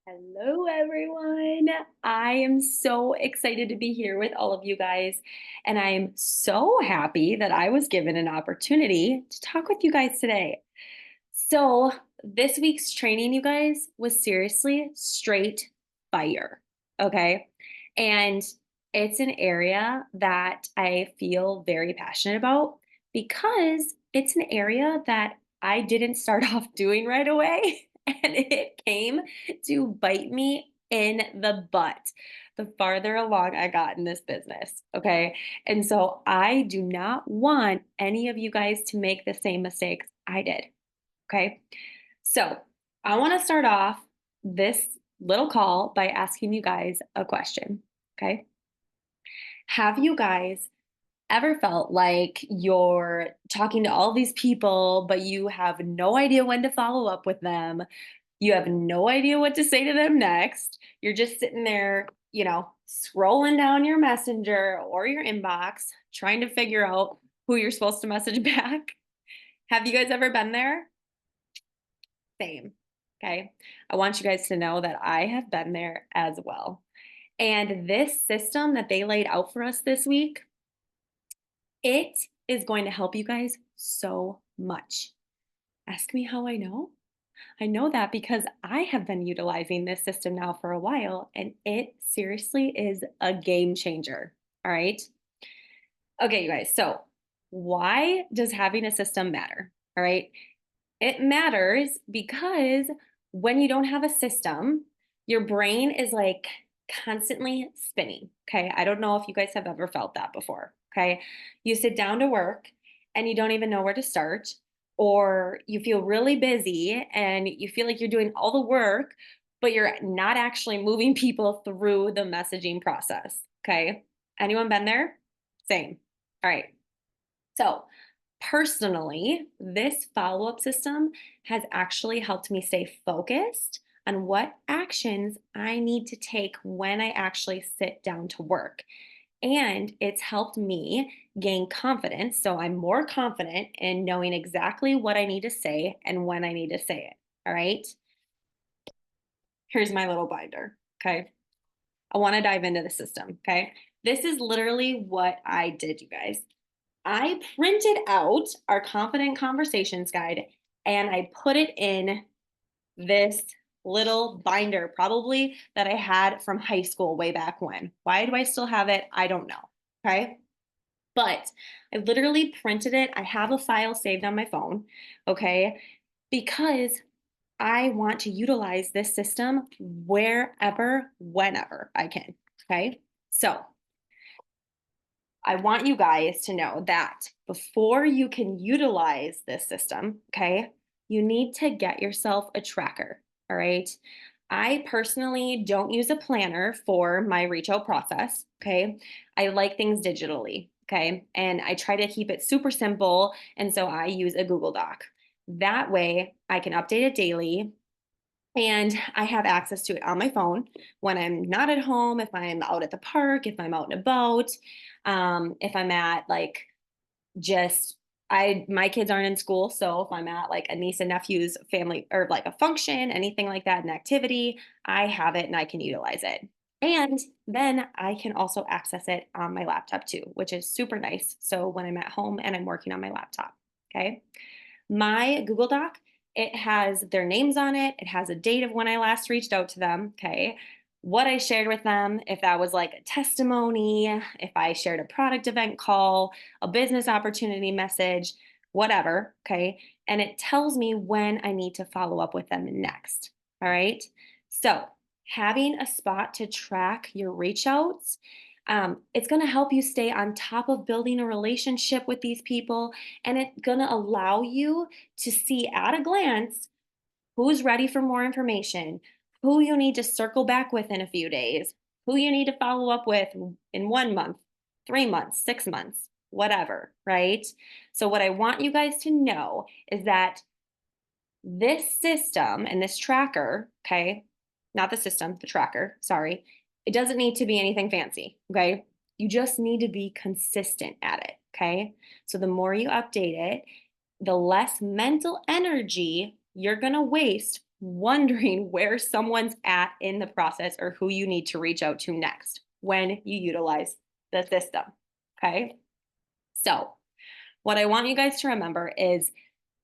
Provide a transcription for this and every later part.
Hello, everyone. I am so excited to be here with all of you guys. And I am so happy that I was given an opportunity to talk with you guys today. So, this week's training, you guys, was seriously straight fire. Okay. And it's an area that I feel very passionate about because it's an area that I didn't start off doing right away. And it came to bite me in the butt the farther along I got in this business. Okay. And so I do not want any of you guys to make the same mistakes I did. Okay. So I want to start off this little call by asking you guys a question. Okay. Have you guys ever felt like you're talking to all these people, but you have no idea when to follow up with them? You have no idea what to say to them next. You're just sitting there, scrolling down your messenger or your inbox, trying to figure out who you're supposed to message back. Have you guys ever been there? Same. Okay. I want you guys to know that I have been there as well. And this system that they laid out for us this week, it is going to help you guys so much. Ask me how I know. I know that because I have been utilizing this system now for a while and it seriously is a game changer. All right. Okay, you guys. So, why does having a system matter? All right. It matters because when you don't have a system, your brain is like constantly spinning. Okay. I don't know if you guys have ever felt that before. Okay. You sit down to work and you don't even know where to start, or you feel really busy and you feel like you're doing all the work, but you're not actually moving people through the messaging process. Okay. Anyone been there? Same. All right. So, personally, this follow up system has actually helped me stay focused on what actions I need to take when I actually sit down to work. And it's helped me gain confidence. So, I'm more confident in knowing exactly what I need to say and when I need to say it. All right. Here's my little binder. Okay. I want to dive into the system. Okay. This is literally what I did, you guys. I printed out our Confident Conversations guide and I put it in this little binder, probably that I had from high school way back when. Why do I still have it? I don't know. Okay. But I literally printed it. I have a file saved on my phone. Okay. Because I want to utilize this system wherever, whenever I can. Okay. So I want you guys to know that before you can utilize this system, okay, you need to get yourself a tracker. All right. I personally don't use a planner for my reach out process. Okay. I like things digitally. Okay. And I try to keep it super simple. And so I use a Google Doc. That way I can update it daily and I have access to it on my phone when I'm not at home, if I'm out at the park, if I'm out and about, if I'm at like just my kids aren't in school, so if I'm at like a niece and nephew's family or like a function, anything like that, an activity, I have it and I can utilize it. And then I can also access it on my laptop too, which is super nice. So when I'm at home and I'm working on my laptop, okay? My Google Doc, it has their names on it. It has a date of when I last reached out to them. Okay. What I shared with them, if that was like a testimony, if I shared a product event call, a business opportunity message, whatever. Okay. And it tells me when I need to follow up with them next. All right. So having a spot to track your reach outs, it's going to help you stay on top of building a relationship with these people, and it's going to allow you to see at a glance who's ready for more information, who you need to circle back with in a few days, who you need to follow up with in 1 month, 3 months, 6 months, whatever, right? So, what I want you guys to know is that this system and this tracker, okay, not the system, the tracker, sorry, it doesn't need to be anything fancy, okay? You just need to be consistent at it, okay? So the more you update it, the less mental energy you're going to waste wondering where someone's at in the process or who you need to reach out to next when you utilize the system. Okay. So, what I want you guys to remember is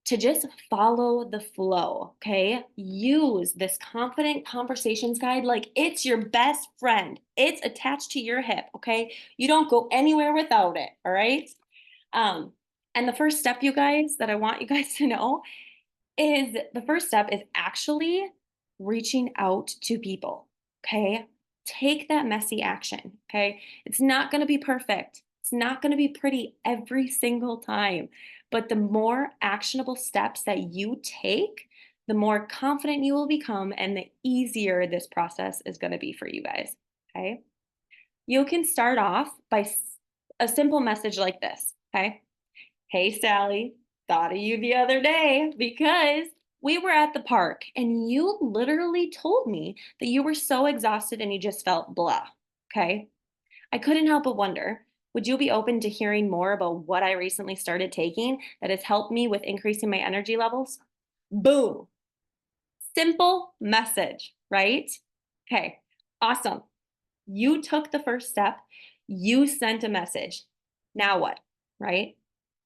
to just follow the flow, okay? Use this confident conversations guide like it's your best friend. It's attached to your hip, okay? You don't go anywhere without it, all right? Um, and the first step, you guys, that I want you guys to know is the first step is actually reaching out to people, okay? Take that messy action, okay? It's not going to be perfect. It's not going to be pretty every single time, but the more actionable steps that you take, the more confident you will become and the easier this process is going to be for you guys, okay? You can start off by a simple message like this, okay? Hey, Sally, thought of you the other day because we were at the park and you literally told me that you were so exhausted and you just felt blah. Okay. I couldn't help but wonder, would you be open to hearing more about what I recently started taking that has helped me with increasing my energy levels? Boom. Simple message, right? Okay. Awesome. You took the first step. You sent a message. Now what? Right?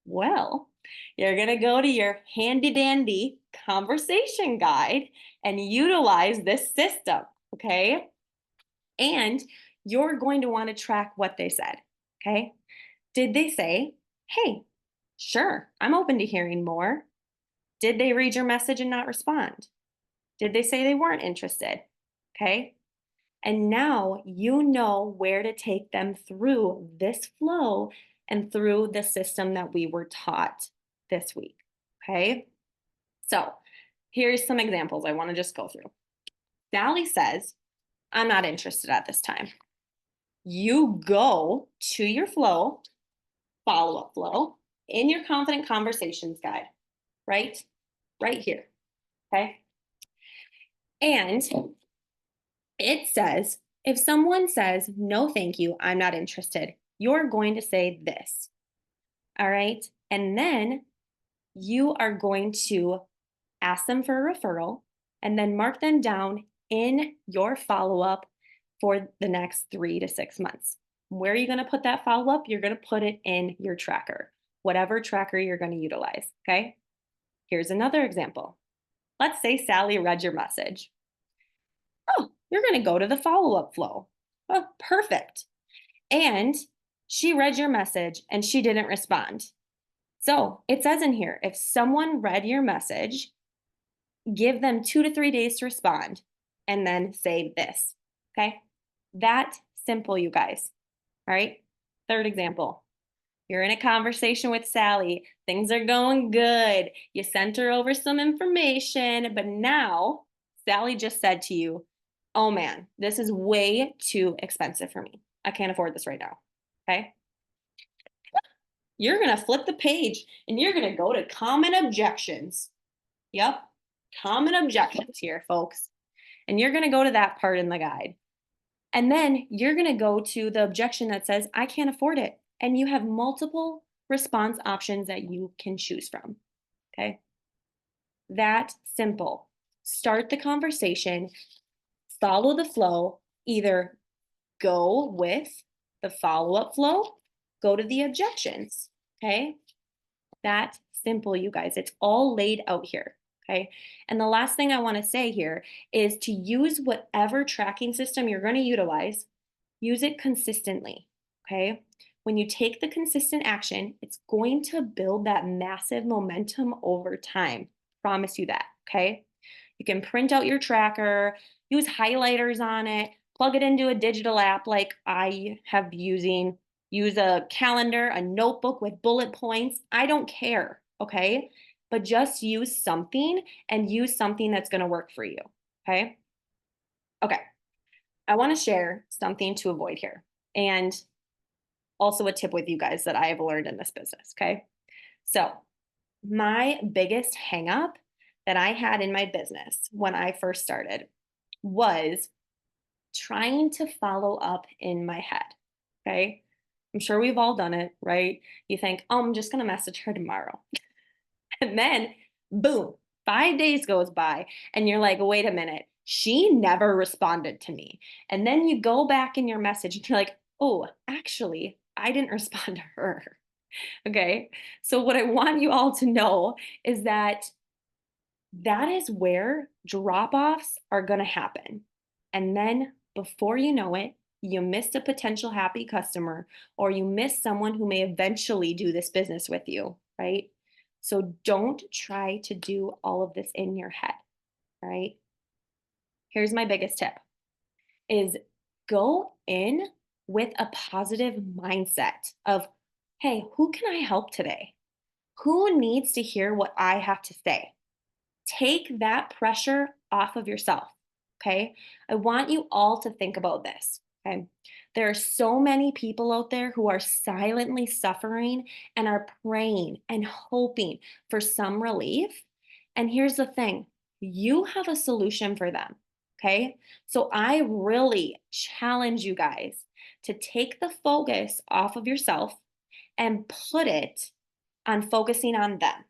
Well, you're going to go to your handy dandy conversation guide and utilize this system. Okay. And you're going to want to track what they said. Okay. Did they say, hey, sure, I'm open to hearing more? Did they read your message and not respond? Did they say they weren't interested? Okay. And now you know where to take them through this flow and through the system that we were taught this week. Okay. So here's some examples I want to just go through. Sally says, I'm not interested at this time. You go to your flow, follow up flow in your confident conversations guide, right? Right here. Okay. And it says, if someone says, no, thank you, I'm not interested, you're going to say this. All right. And then you are going to ask them for a referral and then mark them down in your follow up for the next 3 to 6 months. Where are you going to put that follow up? You're going to put it in your tracker, whatever tracker you're going to utilize. Okay. Here's another example. Let's say Sally read your message. Oh, you're going to go to the follow up flow. Oh, perfect. And she read your message and she didn't respond. So it says in here, if someone read your message, give them 2 to 3 days to respond and then say this. Okay. That simple, you guys. All right. Third example. You're in a conversation with Sally. Things are going good. You sent her over some information, but now Sally just said to you, oh man, this is way too expensive for me. I can't afford this right now. Okay. You're going to flip the page and you're going to go to common objections. Yep. Common objections here, folks. And you're going to go to that part in the guide. And then you're going to go to the objection that says, I can't afford it. And you have multiple response options that you can choose from. Okay. That simple. Start the conversation, follow the flow, either go with the follow up flow, go to the objections. Okay. That simple, you guys. It's all laid out here. Okay. And the last thing I want to say here is to use whatever tracking system you're going to utilize, use it consistently. Okay. When you take the consistent action, it's going to build that massive momentum over time. Promise you that. Okay. You can print out your tracker, use highlighters on it, plug it into a digital app like I have using, use a calendar, a notebook with bullet points. I don't care. Okay. But just use something and use something that's going to work for you. Okay. Okay. I want to share something to avoid here and also a tip with you guys that I have learned in this business. Okay. So, my biggest hangup that I had in my business when I first started was trying to follow up in my head. Okay. I'm sure we've all done it, right? You think, oh, I'm just going to message her tomorrow. And then, boom, 5 days goes by and you're like, wait a minute, she never responded to me. And then you go back in your message and you're like, oh, actually, I didn't respond to her. Okay. So, what I want you all to know is that that is where drop offs are going to happen. And then before you know it, you missed a potential happy customer or you miss someone who may eventually do this business with you, right? So don't try to do all of this in your head, right? Here's my biggest tip is go in with a positive mindset of, hey, who can I help today? Who needs to hear what I have to say? Take that pressure off of yourself. Okay. I want you all to think about this. Okay. There are so many people out there who are silently suffering and are praying and hoping for some relief. And here's the thing you have a solution for them. Okay. So I really challenge you guys to take the focus off of yourself and put it on focusing on them,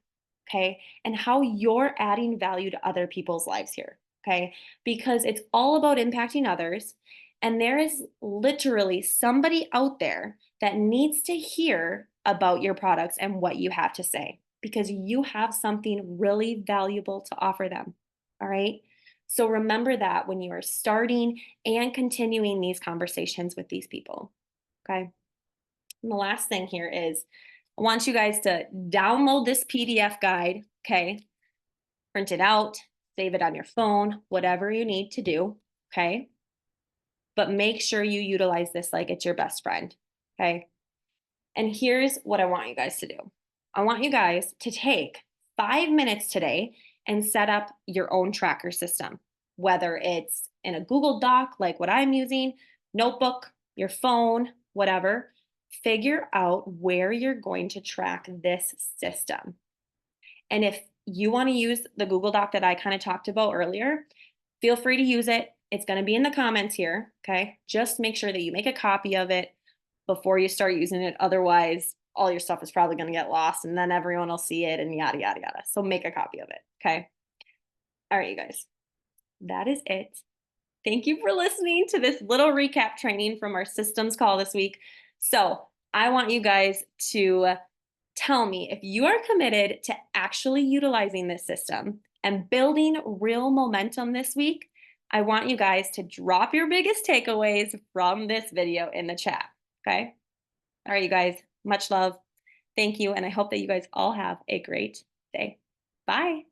okay? And how you're adding value to other people's lives here, okay? Because it's all about impacting others. And there is literally somebody out there that needs to hear about your products and what you have to say because you have something really valuable to offer them, all right? So remember that when you are starting and continuing these conversations with these people, okay? And the last thing here is I want you guys to download this PDF guide, okay? Print it out, save it on your phone, whatever you need to do, okay? But make sure you utilize this like it's your best friend, okay? And here's what I want you guys to do I want you guys to take 5 minutes today and set up your own tracker system, whether it's in a Google Doc like what I'm using, notebook, your phone, whatever. Figure out where you're going to track this system. And if you want to use the Google Doc that I kind of talked about earlier, feel free to use it. It's going to be in the comments here. Okay. Just make sure that you make a copy of it before you start using it. Otherwise, all your stuff is probably going to get lost and then everyone will see it and yada, yada, yada. So make a copy of it. Okay. All right, you guys. That is it. Thank you for listening to this little recap training from our systems call this week. So I want you guys to tell me if you are committed to actually utilizing this system and building real momentum this week. I want you guys to drop your biggest takeaways from this video in the chat. Okay. All right, you guys, much love. Thank you. And I hope that you guys all have a great day. Bye.